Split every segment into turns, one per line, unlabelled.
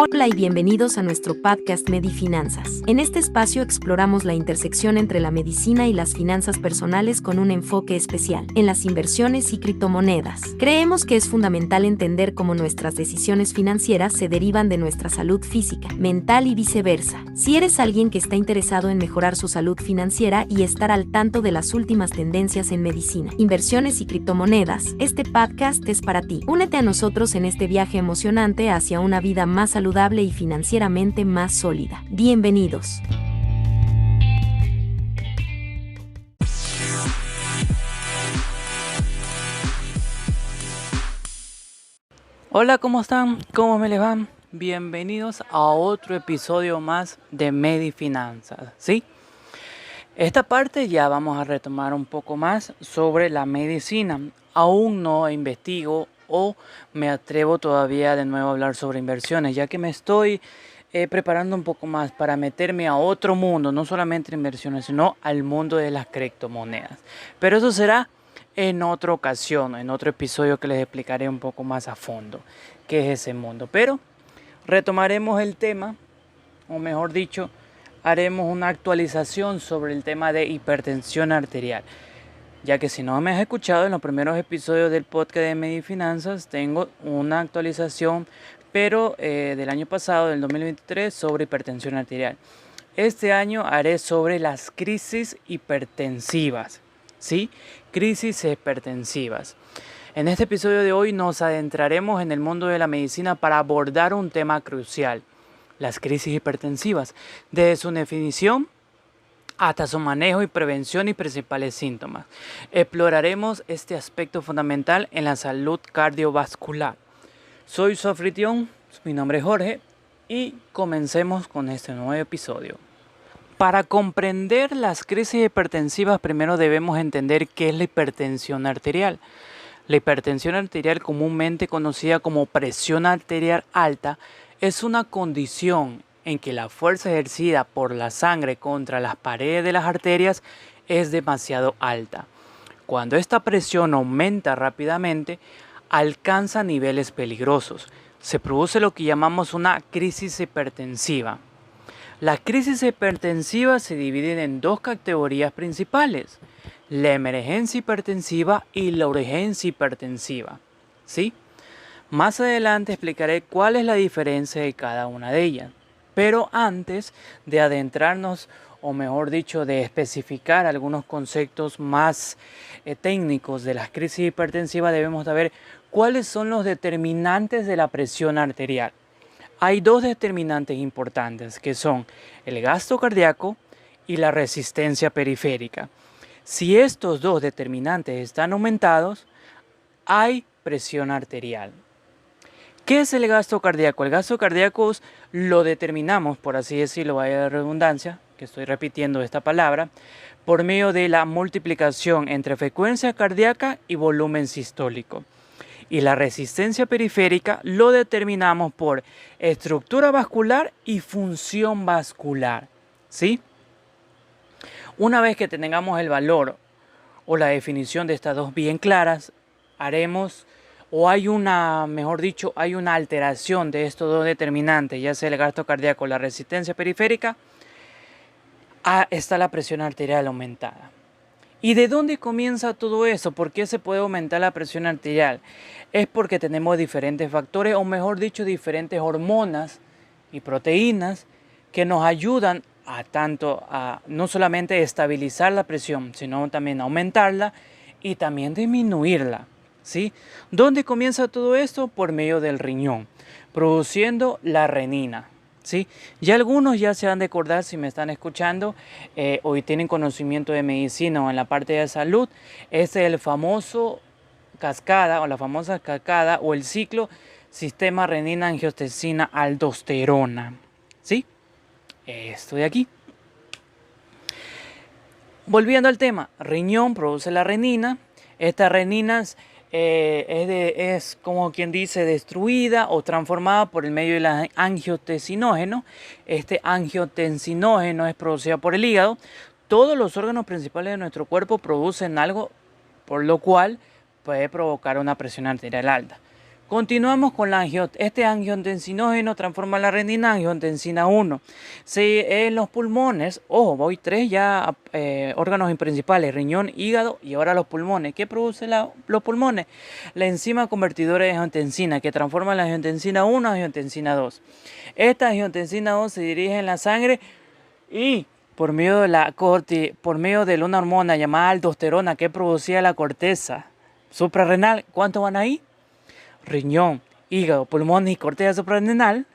Hola y bienvenidos a nuestro podcast Medifinanzas. En este espacio exploramos la intersección entre la medicina y las finanzas personales con un enfoque especial en las inversiones y criptomonedas. Creemos que es fundamental entender cómo nuestras decisiones financieras se derivan de nuestra salud física, mental y viceversa. Si eres alguien que está interesado en mejorar su salud financiera y estar al tanto de las últimas tendencias en medicina, inversiones y criptomonedas, este podcast es para ti. Únete a nosotros en este viaje emocionante hacia una vida más saludable y financieramente más sólida. Bienvenidos.
Hola, ¿cómo están? ¿Cómo me les van? Bienvenidos a otro episodio más de Medifinanzas, ¿sí? Esta parte ya vamos a retomar un poco más sobre la medicina. Aún no investigo o me atrevo todavía de nuevo a hablar sobre inversiones, ya que me estoy preparando un poco más para meterme a otro mundo, no solamente inversiones, sino al mundo de las criptomonedas. Pero eso será en otra ocasión, en otro episodio que les explicaré un poco más a fondo qué es ese mundo. Pero retomaremos el tema, o mejor dicho, haremos una actualización sobre el tema de hipertensión arterial. Ya que si no me has escuchado en los primeros episodios del podcast de Medifinanzas, tengo una actualización, pero del año pasado, del 2023, sobre hipertensión arterial. Este año haré sobre las crisis hipertensivas, ¿sí? Crisis hipertensivas. En este episodio de hoy nos adentraremos en el mundo de la medicina para abordar un tema crucial, las crisis hipertensivas, desde su definición hasta su manejo y prevención y principales síntomas. Exploraremos este aspecto fundamental en la salud cardiovascular. Soy su anfitrión, mi nombre es Jorge y comencemos con este nuevo episodio. Para comprender las crisis hipertensivas, primero debemos entender qué es la hipertensión arterial. La hipertensión arterial, comúnmente conocida como presión arterial alta, es una condición en que la fuerza ejercida por la sangre contra las paredes de las arterias es demasiado alta. Cuando esta presión aumenta rápidamente, alcanza niveles peligrosos. Se produce lo que llamamos una crisis hipertensiva. Las crisis hipertensivas se dividen en dos categorías principales: la emergencia hipertensiva y la urgencia hipertensiva, ¿sí? Más adelante explicaré cuál es la diferencia de cada una de ellas. Pero antes de adentrarnos, o mejor dicho, de especificar algunos conceptos más técnicos de las crisis hipertensivas, debemos saber cuáles son los determinantes de la presión arterial. Hay dos determinantes importantes, que son el gasto cardíaco y la resistencia periférica. Si estos dos determinantes están aumentados, hay presión arterial. ¿Qué es el gasto cardíaco? El gasto cardíaco lo determinamos, por así decirlo, vaya de redundancia, que estoy repitiendo esta palabra, por medio de la multiplicación entre frecuencia cardíaca y volumen sistólico. Y la resistencia periférica lo determinamos por estructura vascular y función vascular, ¿sí? Una vez que tengamos el valor o la definición de estas dos bien claras, haremos, o hay una, mejor dicho, hay una alteración de estos dos determinantes, ya sea el gasto cardíaco o la resistencia periférica, está la presión arterial aumentada. ¿Y de dónde comienza todo eso? ¿Por qué se puede aumentar la presión arterial? Es porque tenemos diferentes factores, o mejor dicho, diferentes hormonas y proteínas que nos ayudan a no solamente estabilizar la presión, sino también aumentarla y también disminuirla, ¿sí? ¿Dónde comienza todo esto? Por medio del riñón, produciendo la renina, ¿sí? Ya algunos ya se han de acordar, si me están escuchando, hoy tienen conocimiento de medicina o en la parte de salud, es el famoso cascada o la famosa cascada o el ciclo sistema renina, angiotensina, aldosterona, ¿sí? Esto de aquí. Volviendo al tema, riñón produce la renina. Esta renina es como quien dice destruida o transformada por el medio del angiotensinógeno. Este angiotensinógeno es producido por el hígado. Todos los órganos principales de nuestro cuerpo producen algo, por lo cual puede provocar una presión arterial alta. Continuamos con este angiotensinógeno transforma la renina en angiotensina 1. Si en los pulmones, ojo, voy 3 ya órganos principales, riñón, hígado y ahora los pulmones. ¿Qué produce los pulmones? La enzima convertidora de angiotensina que transforma la angiotensina 1 a angiotensina 2. Esta angiotensina 2 se dirige en la sangre y por medio de una hormona llamada aldosterona que producía la corteza suprarrenal, ¿cuántos van ahí? Riñón, hígado, pulmones y corteza suprarrenal,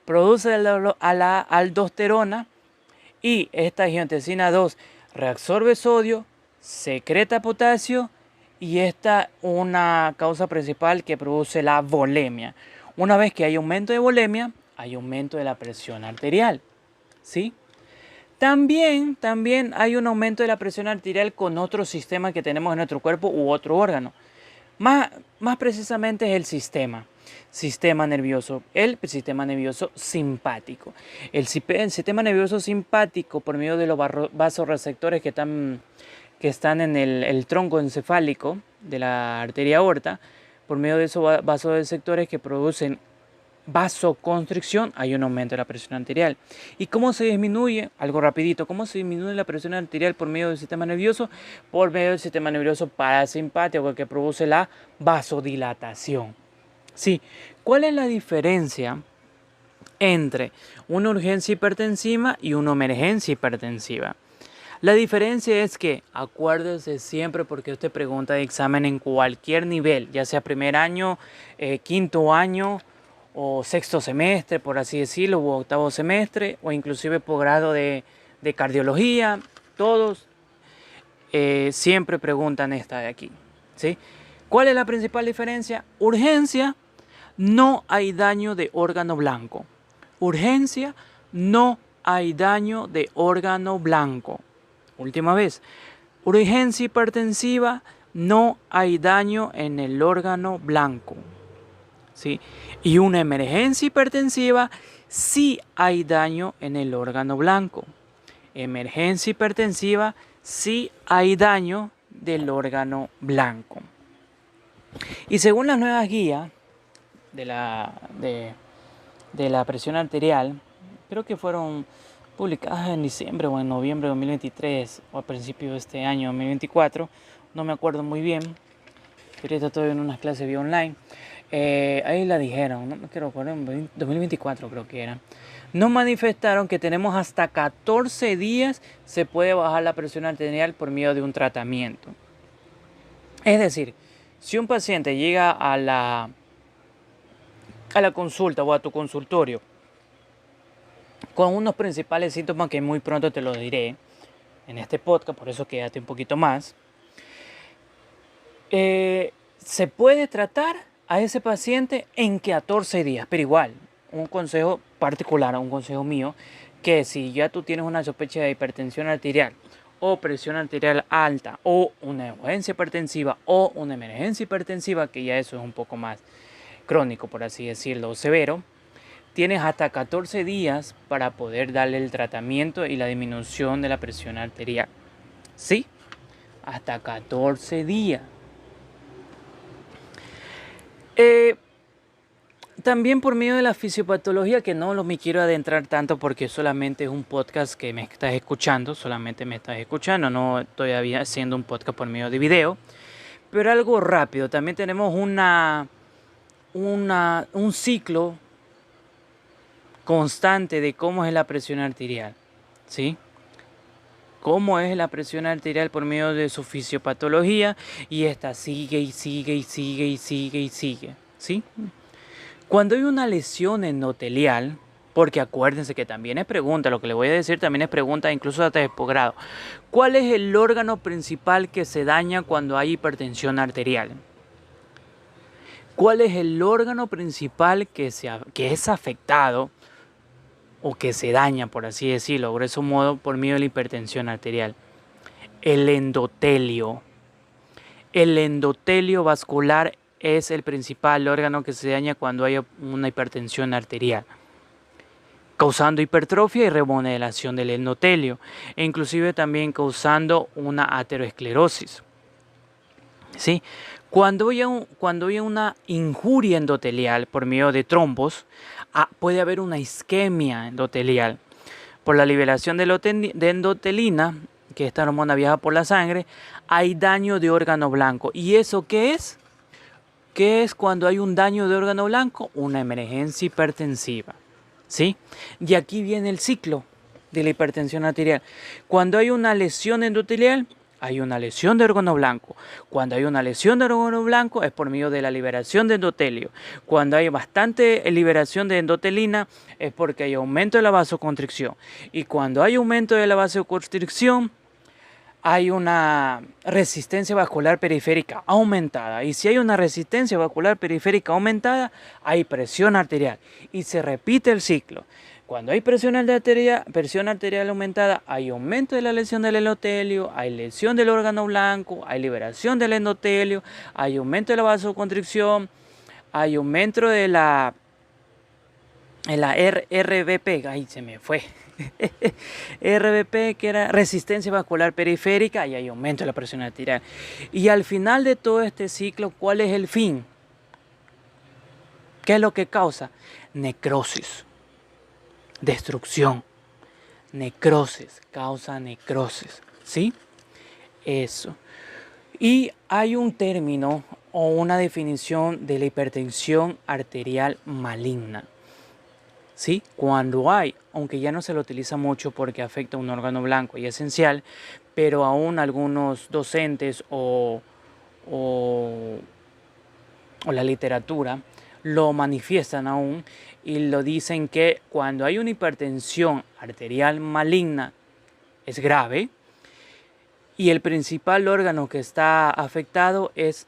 produce a la aldosterona y esta angiotensina 2 reabsorbe sodio, secreta potasio y esta una causa principal que produce la volemia. Una vez que hay aumento de volemia, hay aumento de la presión arterial, ¿sí? También hay un aumento de la presión arterial con otro sistema que tenemos en nuestro cuerpo u otro órgano. Más precisamente es el sistema nervioso simpático. El sistema nervioso simpático, por medio de los vasoreceptores que están en el tronco encefálico de la arteria aorta, por medio de esos vasoreceptores que producen vasoconstricción, hay un aumento de la presión arterial. ¿Y cómo se disminuye? Algo rapidito. ¿Cómo se disminuye la presión arterial por medio del sistema nervioso? Por medio del sistema nervioso parasimpático que produce la vasodilatación. Sí. ¿Cuál es la diferencia entre una urgencia hipertensiva y una emergencia hipertensiva? La diferencia es que, acuérdese siempre, porque usted pregunta de examen en cualquier nivel, ya sea primer año, quinto año, o sexto semestre, por así decirlo, o octavo semestre, o inclusive posgrado de cardiología, todos siempre preguntan esta de aquí, ¿sí? ¿Cuál es la principal diferencia? Urgencia, no hay daño de órgano blanco. Urgencia, no hay daño de órgano blanco. Última vez. Urgencia hipertensiva, no hay daño en el órgano blanco. ¿Sí? Y una emergencia hipertensiva, sí hay daño en el órgano blanco. Emergencia hipertensiva, sí hay daño del órgano blanco. Y según las nuevas guías de la presión arterial, creo que fueron publicadas en diciembre o en noviembre de 2023 o a principios de este año 2024, no me acuerdo muy bien, pero ahorita estoy en unas clases vía online. Ahí la dijeron, no me quiero acordar, en 2024 creo que era. Nos manifestaron que tenemos hasta 14 días se puede bajar la presión arterial por medio de un tratamiento. Es decir, si un paciente llega a la consulta o a tu consultorio con unos principales síntomas que muy pronto te lo diré en este podcast, por eso quédate un poquito más, se puede tratar a ese paciente en 14 días, pero igual, un consejo particular, un consejo mío, que si ya tú tienes una sospecha de hipertensión arterial o presión arterial alta o una urgencia hipertensiva o una emergencia hipertensiva, que ya eso es un poco más crónico, por así decirlo, o severo, tienes hasta 14 días para poder darle el tratamiento y la disminución de la presión arterial. ¿Sí? Hasta 14 días. También por medio de la fisiopatología, que no me quiero adentrar tanto porque solamente es un podcast que me estás escuchando, no estoy haciendo un podcast por medio de video, pero algo rápido. También tenemos un ciclo constante de cómo es la presión arterial, ¿sí? Cómo es la presión arterial por medio de su fisiopatología, y esta sigue y sigue y sigue y sigue y sigue, ¿sí? Cuando hay una lesión endotelial, porque acuérdense que también es pregunta, lo que le voy a decir también es pregunta, incluso hasta de posgrado. ¿Cuál es el órgano principal que se daña cuando hay hipertensión arterial? ¿Cuál es el órgano principal que es afectado o que se daña, por así decirlo, de ese modo, por medio de la hipertensión arterial? El endotelio. El endotelio vascular es el principal órgano que se daña cuando hay una hipertensión arterial, causando hipertrofia y remodelación del endotelio, e inclusive también causando una aterosclerosis. ¿Sí? Cuando hay una injuria endotelial por medio de trombos, puede haber una isquemia endotelial. Por la liberación de endotelina, que esta hormona viaja por la sangre, hay daño de órgano blanco. ¿Y eso qué es? ¿Qué es cuando hay un daño de órgano blanco? Una emergencia hipertensiva. ¿Sí? Y aquí viene el ciclo de la hipertensión arterial. Cuando hay una lesión endotelial, hay una lesión de órgano blanco. Cuando hay una lesión de órgano blanco es por medio de la liberación de endotelio. Cuando hay bastante liberación de endotelina es porque hay aumento de la vasoconstricción. Y cuando hay aumento de la vasoconstricción hay una resistencia vascular periférica aumentada. Y si hay una resistencia vascular periférica aumentada, hay presión arterial. Y se repite el ciclo. Cuando hay presión arterial aumentada, hay aumento de la lesión del endotelio, hay lesión del órgano blanco, hay liberación del endotelio, hay aumento de la vasoconstricción, hay aumento de la RVP, ahí se me fue, RVP, que era resistencia vascular periférica, y hay aumento de la presión arterial. Y al final de todo este ciclo, ¿cuál es el fin? ¿Qué es lo que causa? Necrosis. Destrucción, necrosis, causa necrosis, ¿sí? Eso. Y hay un término o una definición de la hipertensión arterial maligna, ¿sí? Cuando hay, aunque ya no se lo utiliza mucho porque afecta a un órgano blanco y esencial, pero aún algunos docentes o la literatura lo manifiestan aún y lo dicen que cuando hay una hipertensión arterial maligna es grave y el principal órgano que está afectado es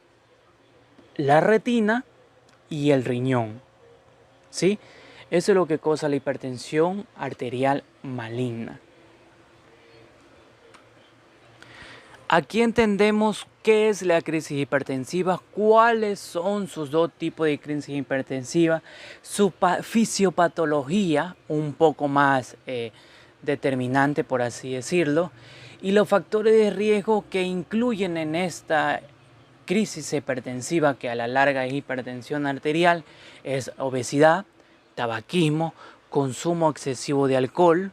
la retina y el riñón, ¿sí? Eso es lo que causa la hipertensión arterial maligna. Aquí entendemos qué es la crisis hipertensiva, cuáles son sus dos tipos de crisis hipertensiva, su fisiopatología un poco más determinante, por así decirlo, y los factores de riesgo que incluyen en esta crisis hipertensiva, que a la larga es hipertensión arterial, es obesidad, tabaquismo, consumo excesivo de alcohol,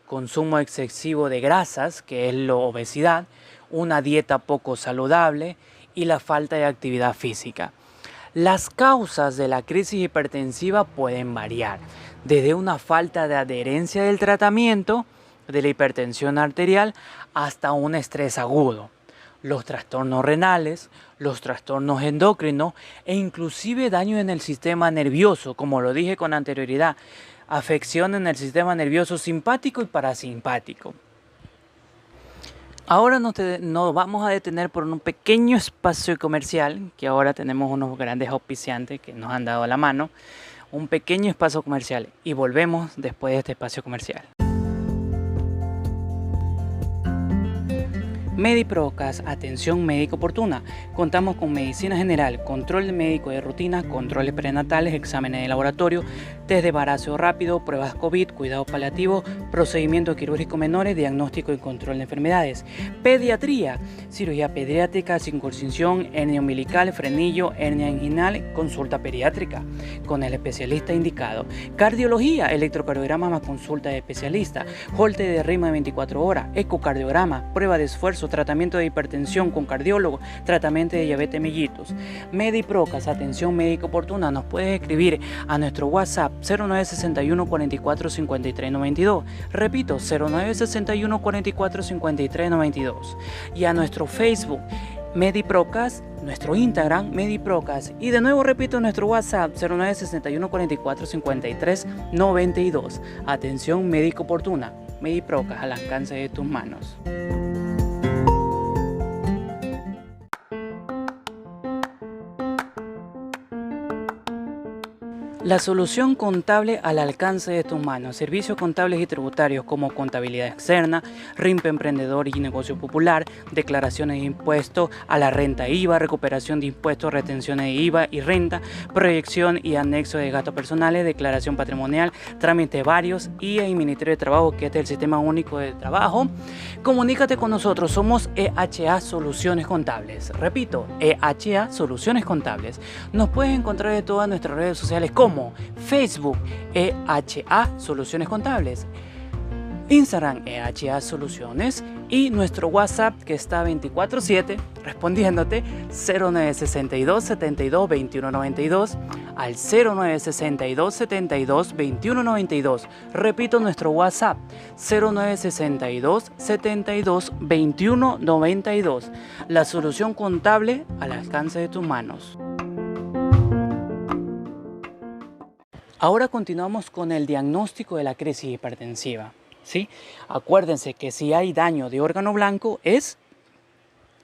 consumo excesivo de grasas, que es la obesidad, una dieta poco saludable y la falta de actividad física. Las causas de la crisis hipertensiva pueden variar, desde una falta de adherencia del tratamiento de la hipertensión arterial hasta un estrés agudo, los trastornos renales, los trastornos endocrinos e inclusive daño en el sistema nervioso, como lo dije con anterioridad, afección en el sistema nervioso simpático y parasimpático. Ahora nos vamos a detener por un pequeño espacio comercial, que ahora tenemos unos grandes auspiciantes que nos han dado la mano, un pequeño espacio comercial y volvemos después de este espacio comercial. MediProcas, atención médica oportuna. Contamos con medicina general, control médico de rutina, controles prenatales, exámenes de laboratorio, test de embarazo rápido, pruebas COVID, cuidado paliativo, procedimientos quirúrgicos menores, diagnóstico y control de enfermedades. Pediatría, cirugía pediátrica, circuncisión, hernia umbilical, frenillo, hernia inguinal, consulta pediátrica con el especialista indicado. Cardiología, electrocardiograma más consulta de especialista, holter de ritmo de 24 horas, ecocardiograma, prueba de esfuerzo, tratamiento de hipertensión con cardiólogo, tratamiento de diabetes mellitus. MediProcas, atención médica oportuna. Nos puedes escribir a nuestro WhatsApp 0961 44 53 92. Repito, 0961 44 53 92. Y a nuestro Facebook MediProcas, nuestro Instagram MediProcas, y de nuevo repito nuestro WhatsApp 0961 44 53 92. Atención médica oportuna. MediProcas, al alcance de tus manos. La solución contable al alcance de tus manos. Servicios contables y tributarios como contabilidad externa, RIMP Emprendedor y Negocio Popular, declaraciones de impuestos a la renta IVA, recuperación de impuestos, retenciones de IVA y renta, proyección y anexo de gastos personales, declaración patrimonial, trámites varios y el Ministerio de Trabajo, que es el Sistema Único de Trabajo. Comunícate con nosotros, somos EHA Soluciones Contables. Repito, EHA Soluciones Contables. Nos puedes encontrar en todas nuestras redes sociales como Facebook, EHA Soluciones Contables, Instagram, EHA Soluciones, y nuestro WhatsApp, que está 24/7 respondiéndote, 0962 72 21 92 al 0962 72 21 92. Repito, nuestro WhatsApp, 0962 72 21 92. La solución contable al alcance de tus manos. Ahora continuamos con el diagnóstico de la crisis hipertensiva, ¿sí? Acuérdense que si hay daño de órgano blanco es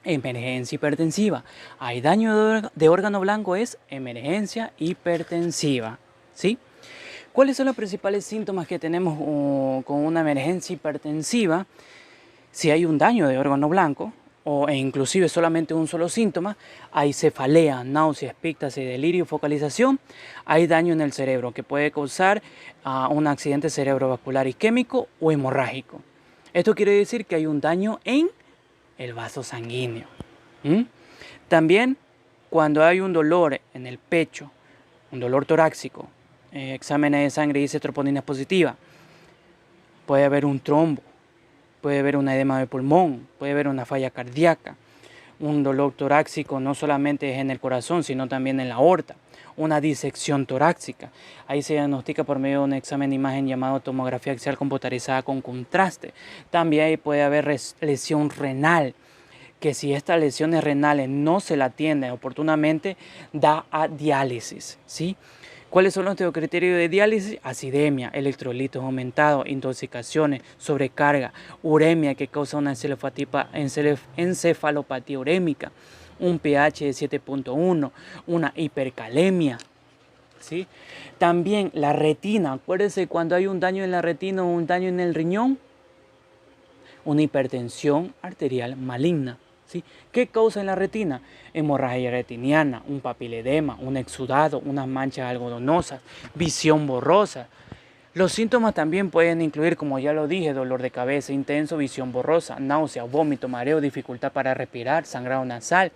emergencia hipertensiva. Hay daño de órgano blanco es emergencia hipertensiva, ¿sí? ¿Cuáles son los principales síntomas que tenemos con una emergencia hipertensiva? Si hay un daño de órgano blanco, e inclusive solamente un solo síntoma, hay cefalea, náuseas, epíctasis, delirio, focalización, hay daño en el cerebro que puede causar un accidente cerebrovascular isquémico o hemorrágico. Esto quiere decir que hay un daño en el vaso sanguíneo. También cuando hay un dolor en el pecho, un dolor torácico, exámenes de sangre dice troponina positiva, puede haber un trombo, puede haber un edema de pulmón, puede haber una falla cardíaca, un dolor torácico no solamente es en el corazón, sino también en la aorta, una disección torácica. Ahí se diagnostica por medio de un examen de imagen llamado tomografía axial computarizada con contraste. También puede haber lesión renal, que si estas lesiones renales no se la atienden oportunamente, da a diálisis, ¿sí? ¿Cuáles son los criterios de diálisis? Acidemia, electrolitos aumentados, intoxicaciones, sobrecarga, uremia que causa una encefalopatía urémica, un pH de 7.1, una hipercalemia, ¿sí? También la retina. Acuérdense, cuando hay un daño en la retina o un daño en el riñón, una hipertensión arterial maligna. ¿Sí? ¿Qué causa en la retina? Hemorragia retiniana, un papiledema, un exudado, unas manchas algodonosas, visión borrosa. Los síntomas también pueden incluir, como ya lo dije, dolor de cabeza intenso, visión borrosa, náusea, vómito, mareo, dificultad para respirar, sangrado nasal.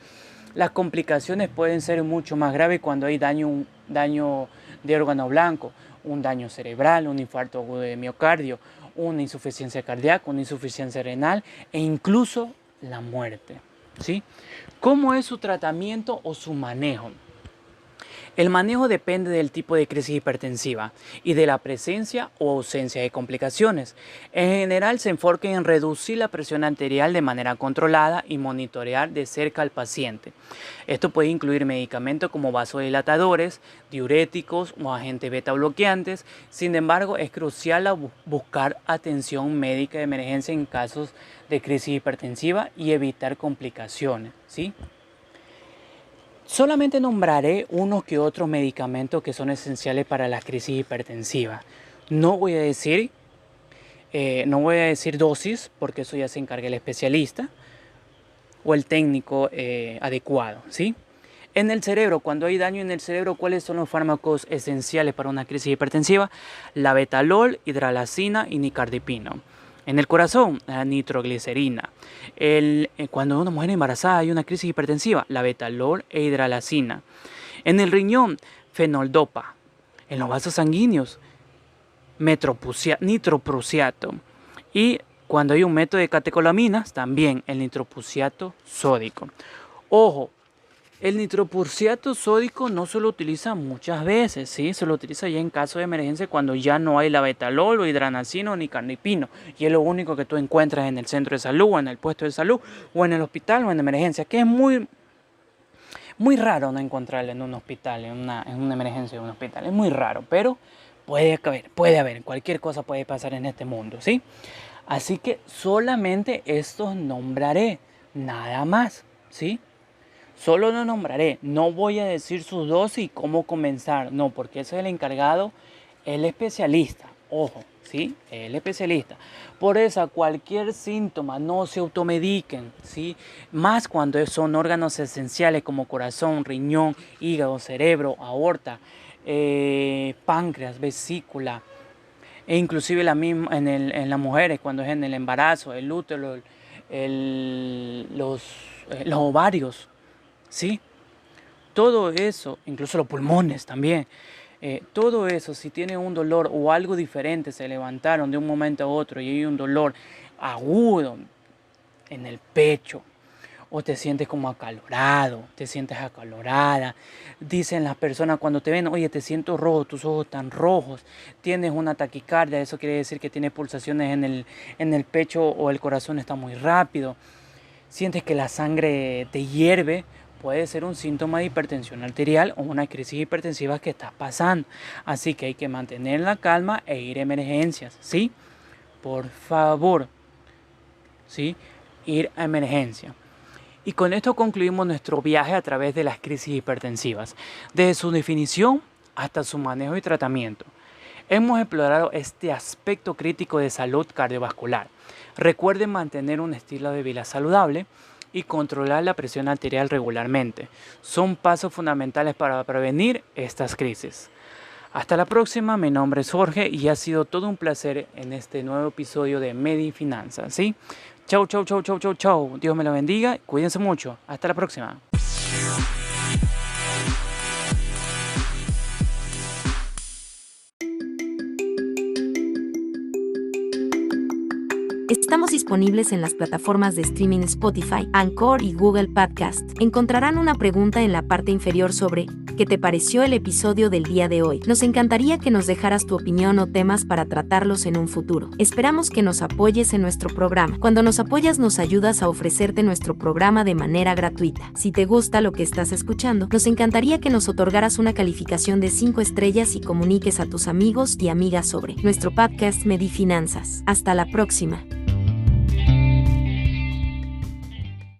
Las complicaciones pueden ser mucho más graves cuando hay daño de órgano blanco, un daño cerebral, un infarto agudo de miocardio, una insuficiencia cardíaca, una insuficiencia renal e incluso la muerte, ¿sí? ¿Cómo es su tratamiento o su manejo? El manejo depende del tipo de crisis hipertensiva y de la presencia o ausencia de complicaciones. En general se enfoca en reducir la presión arterial de manera controlada y monitorear de cerca al paciente. Esto puede incluir medicamentos como vasodilatadores, diuréticos o agentes beta bloqueantes. Sin embargo, es crucial buscar atención médica de emergencia en casos de crisis hipertensiva y evitar complicaciones, ¿sí? Solamente nombraré unos que otros medicamentos que son esenciales para la crisis hipertensiva. No voy a decir dosis, porque eso ya se encarga el especialista o el técnico adecuado, ¿sí? En el cerebro, cuando hay daño en el cerebro, ¿cuáles son los fármacos esenciales para una crisis hipertensiva? La betalol, hidralazina y nicardipino. En el corazón, la nitroglicerina. Cuando una mujer embarazada hay una crisis hipertensiva, la betalol e hidralazina. En el riñón, fenoldopa. En los vasos sanguíneos, nitroprusiato. Y cuando hay un método de catecolaminas, también el nitroprusiato sódico. Ojo, el nitroprusiato sódico no se lo utiliza muchas veces, ¿sí? Se lo utiliza ya en caso de emergencia cuando ya no hay la betalol o hidralazina o nicardipino. Y es lo único que tú encuentras en el centro de salud o en el puesto de salud o en el hospital o en emergencia, que es muy raro no encontrarlo en un hospital, en una emergencia de un hospital. Es muy raro, pero puede haber, cualquier cosa puede pasar en este mundo, ¿sí? Así que solamente estos nombraré, nada más, ¿sí? Solo lo nombraré, no voy a decir sus dosis y cómo comenzar, no, porque ese es el encargado, el especialista, ojo, ¿sí? El especialista. Por eso, cualquier síntoma, no se automediquen, ¿sí? Más cuando son órganos esenciales como corazón, riñón, hígado, cerebro, aorta, páncreas, vesícula, e inclusive en las mujeres cuando es en el embarazo, el útero, los ovarios, ¿sí? Todo eso, incluso los pulmones también, todo eso, si tiene un dolor o algo diferente, se levantaron de un momento a otro y hay un dolor agudo en el pecho, o te sientes como acalorado, te sientes acalorada. Dicen las personas cuando te ven, oye, te siento rojo, tus ojos están rojos, tienes una taquicardia, eso quiere decir que tienes pulsaciones en el pecho o el corazón está muy rápido. Sientes que la sangre te hierve, puede ser un síntoma de hipertensión arterial o una crisis hipertensiva que estás pasando. Así que hay que mantener la calma e ir a emergencias, ¿sí? Por favor, ¿sí? Ir a emergencia. Y con esto concluimos nuestro viaje a través de las crisis hipertensivas, desde su definición hasta su manejo y tratamiento. Hemos explorado este aspecto crítico de salud cardiovascular. Recuerden mantener un estilo de vida saludable y controlar la presión arterial regularmente. Son pasos fundamentales para prevenir estas crisis. Hasta la próxima, mi nombre es Jorge y ha sido todo un placer en este nuevo episodio de Medifinanzas, ¿sí? Chau, chau, chau, chau, chau, chau. Dios me lo bendiga. Cuídense mucho. Hasta la próxima.
Estamos disponibles en las plataformas de streaming Spotify, Anchor y Google Podcast. Encontrarán una pregunta en la parte inferior sobre ¿qué te pareció el episodio del día de hoy? Nos encantaría que nos dejaras tu opinión o temas para tratarlos en un futuro. Esperamos que nos apoyes en nuestro programa. Cuando nos apoyas nos ayudas a ofrecerte nuestro programa de manera gratuita. Si te gusta lo que estás escuchando, nos encantaría que nos otorgaras una calificación de 5 estrellas y comuniques a tus amigos y amigas sobre nuestro podcast Medifinanzas. Hasta la próxima.